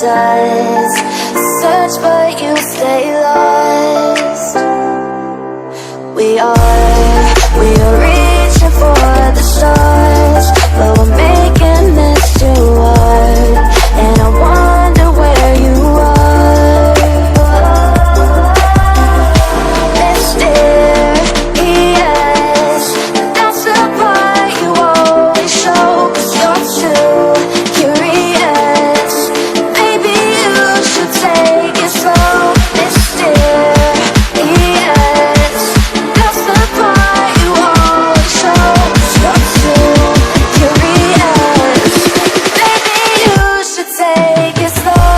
does. Search but you stay lost. We are reaching for the stars, but we're making this too hard. And I wonder where you are. Mysterious, that's the part you always show, 'cause you're too curious. Maybe you should take it slow. Mysterious, that's the part you always show, 'cause you're too curious. Maybe you should take it slow.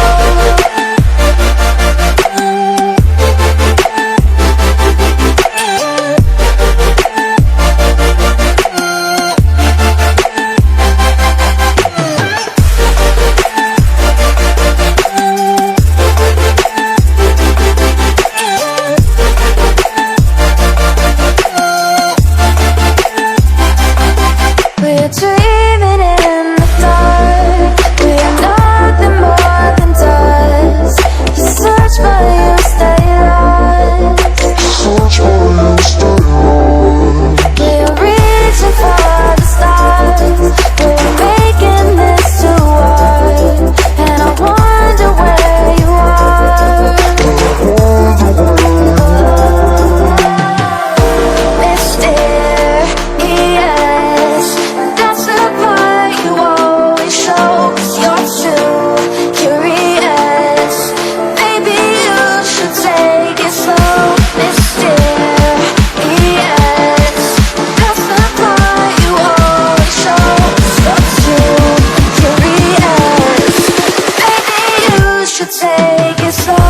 We're dreaming in the dark. We are nothing more than dust. You search but you stay lost. We are reaching for the stars, but we're making this too hard. And I wonder where you are. Mysterious, that's the part you always show, 'cause you're too curious. Maybe you should take it slow. Mysterious, that's the part you always show, 'cause you're too curious. Maybe you should take it slow.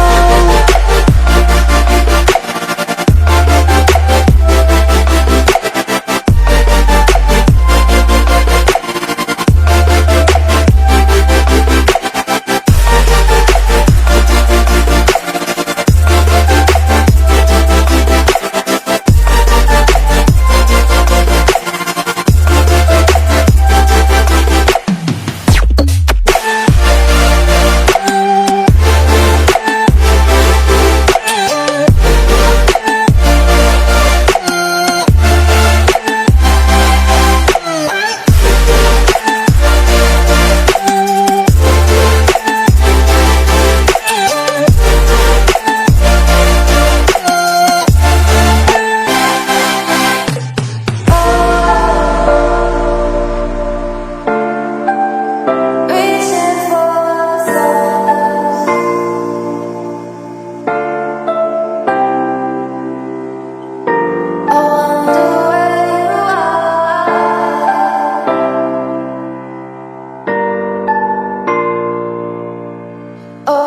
Reaching for the stars. I wonder where you are. Oh.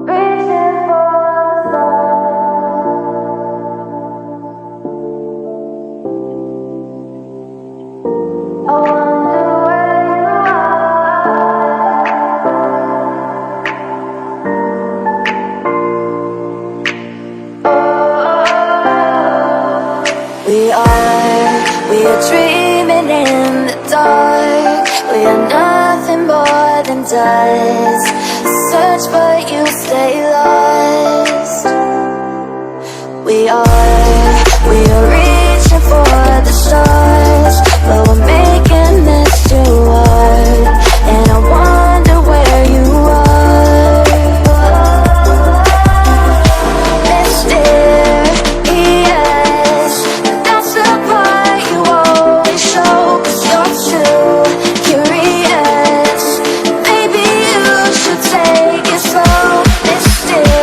Reaching for the stars. I wonder where you are. We are dreaming in the dark. We are nothing more than dust. Search but you stay lost. We are reaching for the stars, but we're making this too hard. And I wonder where you are. Mysterious, that's the part you always show, 'cause you're too curious. Maybe you should take it slow. Mysterious.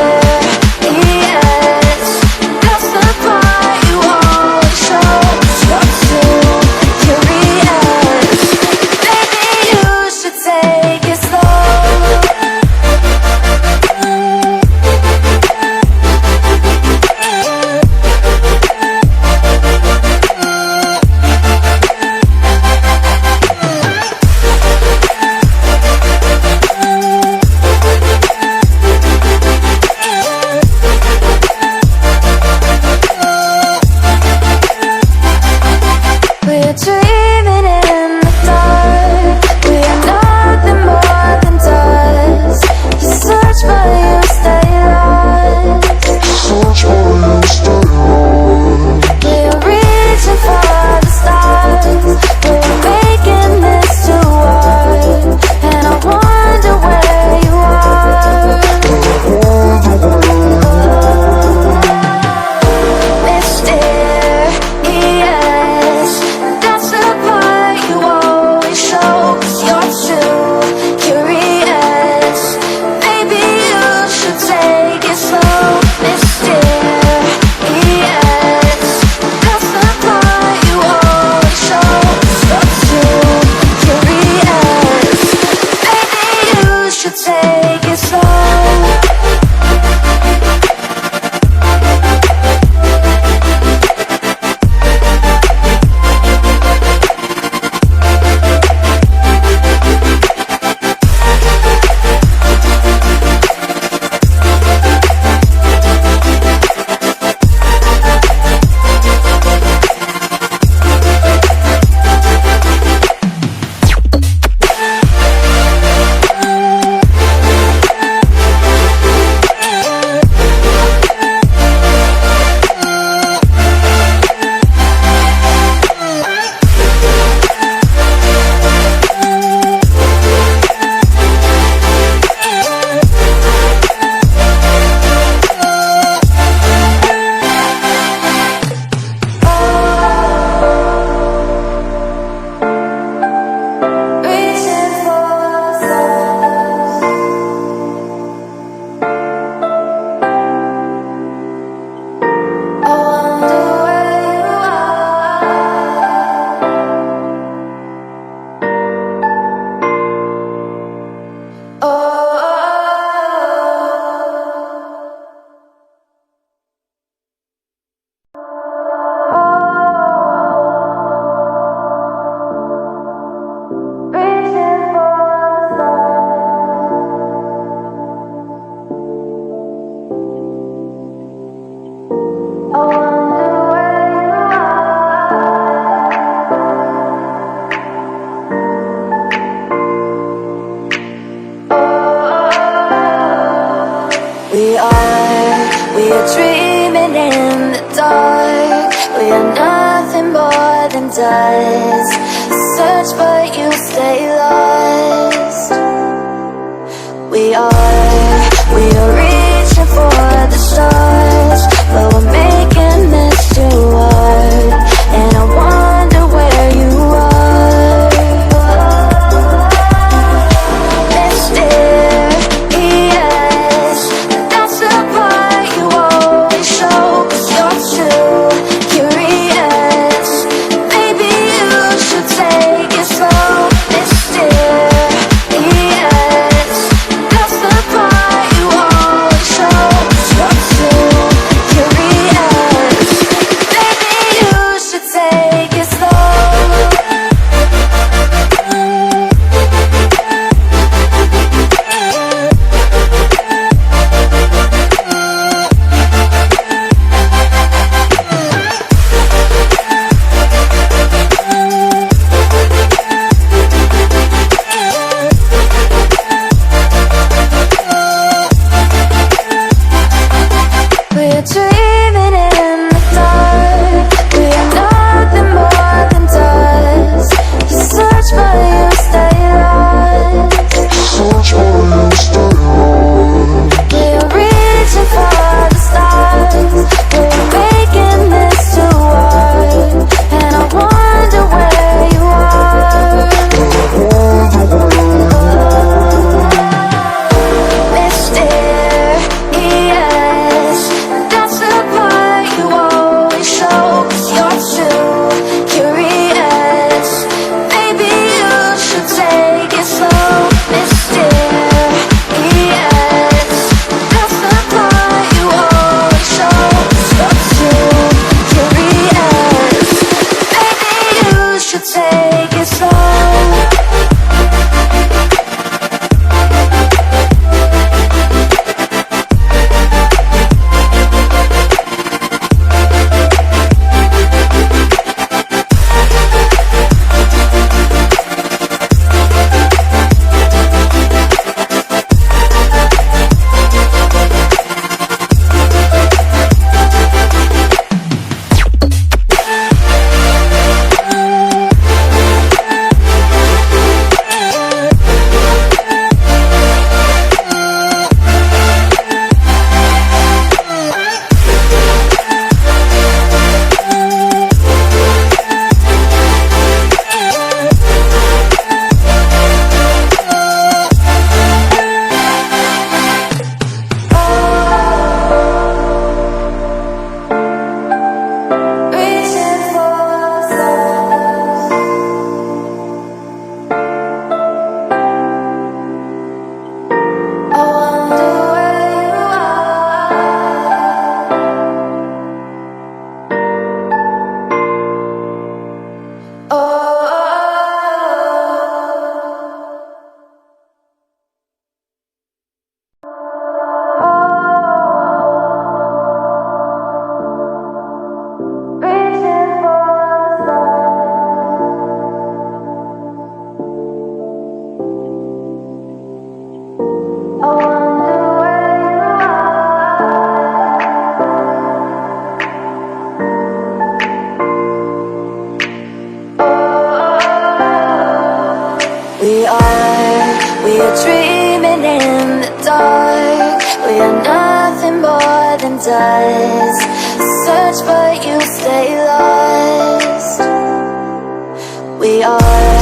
We are dreaming in the dark. We are nothing more than dust. Search but you stay lost. We are reaching for the stars, but we're making this too hard. And I wonder where you are. Mysterious, that's the part you always show. 'Cause you're too curious. Maybe you should take it slow. Mysterious, that's the part you always show. 'Cause you're too curious. Maybe you should take it slow. We're dreaming in the dark. We are nothing more than dust. You search but you stay lost. We are reaching for the stars. We're making this too hard. And I wonder where you are. Mysterious, that's the part you always show. 'Cause you're too curious. Maybe you should take it slow. Mysterious, that's the part you always show. 'Cause you're too curious. Maybe you should take it slow. Reaching for the stars. I wonder where you are. Oh. Reaching for the stars. I wonder where you are. We are dreaming in the dark. We are nothing more than dust. Search but you stay lost. We are